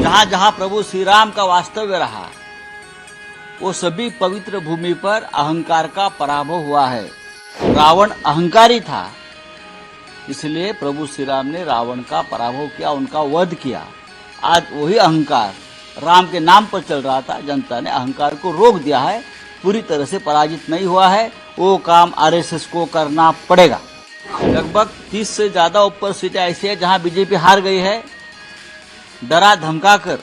जहां जहां प्रभु श्री राम का वास्तव्य रहा वो सभी पवित्र भूमि पर अहंकार का पराभव हुआ है। रावण अहंकारी था, इसलिए प्रभु श्री राम ने रावण का पराभव किया, उनका वध किया। आज वही अहंकार राम के नाम पर चल रहा था, जनता ने अहंकार को रोक दिया है, पूरी तरह से पराजित नहीं हुआ है। वो काम आरएसएस को करना पड़ेगा। लगभग 30 से ज्यादा ऊपर सीटें ऐसी है जहां बीजेपी हार गई है। डरा धमकाकर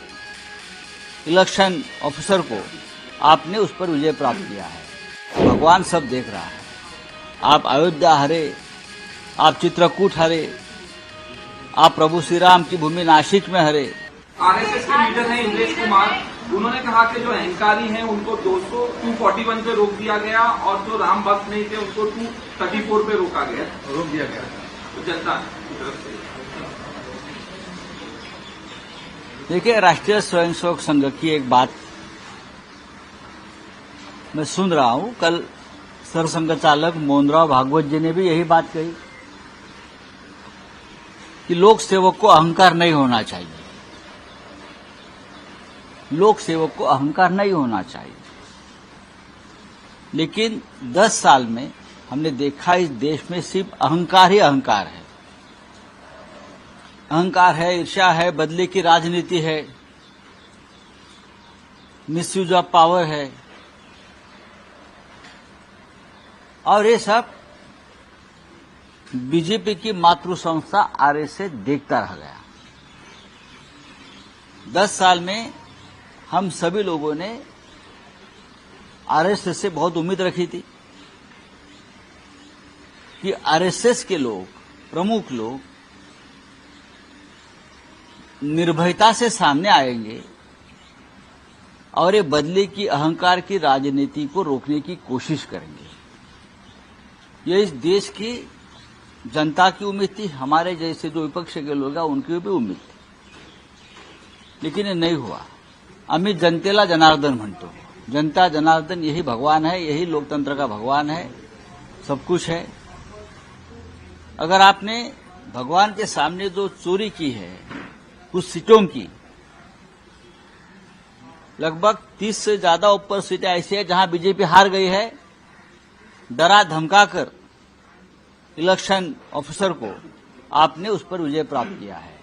इलेक्शन ऑफिसर को आपने उस पर विजय प्राप्त किया है। भगवान सब देख रहा है। आप अयोध्या हारे, आप चित्रकूट हारे, आप प्रभु श्री राम की भूमि नासिक में हारे। आरएसएस के लीडर हैं इंद्रेश कुमार, उन्होंने कहा कि जो अहंकारी हैं उनको 241 पे रोक दिया गया और जो राम भक्त नहीं थे उनको 234 पे रोक दिया गया। तो जनता की तरफ से देखिए, राष्ट्रीय स्वयंसेवक संघ की एक बात मैं सुन रहा हूं। कल सरसंघ चालक मोहनराव भागवत जी ने भी यही बात कही कि लोक सेवक को अहंकार नहीं होना चाहिए। लोक सेवक को अहंकार नहीं होना चाहिए, लेकिन 10 साल में हमने देखा इस देश में सिर्फ अहंकार ही अहंकार है। अहंकार है, ईर्ष्या है, बदले की राजनीति है, मिसयूज ऑफ पावर है, और ये सब बीजेपी की मातृ संस्था आरएसएस देखता रह गया। 10 साल में हम सभी लोगों ने आरएसएस से बहुत उम्मीद रखी थी कि आरएसएस के लोग, प्रमुख लोग निर्भयता से सामने आएंगे और ये बदले की अहंकार की राजनीति को रोकने की कोशिश करेंगे। ये इस देश की जनता की उम्मीद थी, हमारे जैसे जो विपक्ष के लोग हैं उनकी भी उम्मीद थी, लेकिन ये नहीं हुआ। आम्ही जनतेला जनार्दन म्हणतो। जनता जनार्दन यही भगवान है, यही लोकतंत्र का भगवान है, सब कुछ है। अगर आपने भगवान के सामने जो चोरी की है कुछ सीटों की, लगभग 30 से ज्यादा ऊपर सीटें ऐसी है जहां बीजेपी हार गई है। डरा धमकाकर इलेक्शन ऑफिसर को आपने उस पर विजय प्राप्त किया है।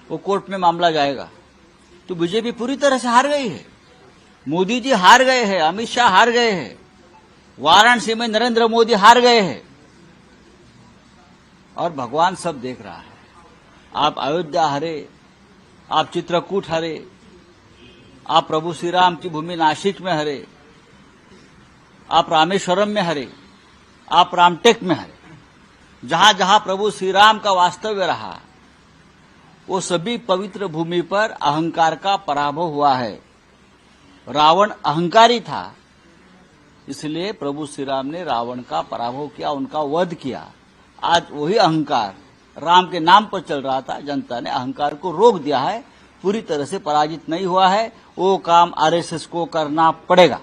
वो कोर्ट में मामला जाएगा। तो बीजेपी पूरी तरह से हार गई है। मोदी जी हार गए हैं, अमित शाह हार गए हैं, वाराणसी में नरेंद्र मोदी हार गए हैं, और भगवान सब देख रहा है। आप अयोध्या हारे, आप चित्रकूट हारे, आप प्रभु श्री राम की भूमि नासिक में हारे, आप रामेश्वरम में हारे, आप रामटेक में हारे। जहां जहां प्रभु श्री राम का वास्तव्य रहा वो सभी पवित्र भूमि पर अहंकार का पराभव हुआ है। रावण अहंकारी था, इसलिए प्रभु श्री राम ने रावण का पराभव किया, उनका वध किया। आज वही अहंकार राम के नाम पर चल रहा था, जनता ने अहंकार को रोक दिया है, पूरी तरह से पराजित नहीं हुआ है। वो काम आरएसएस को करना पड़ेगा।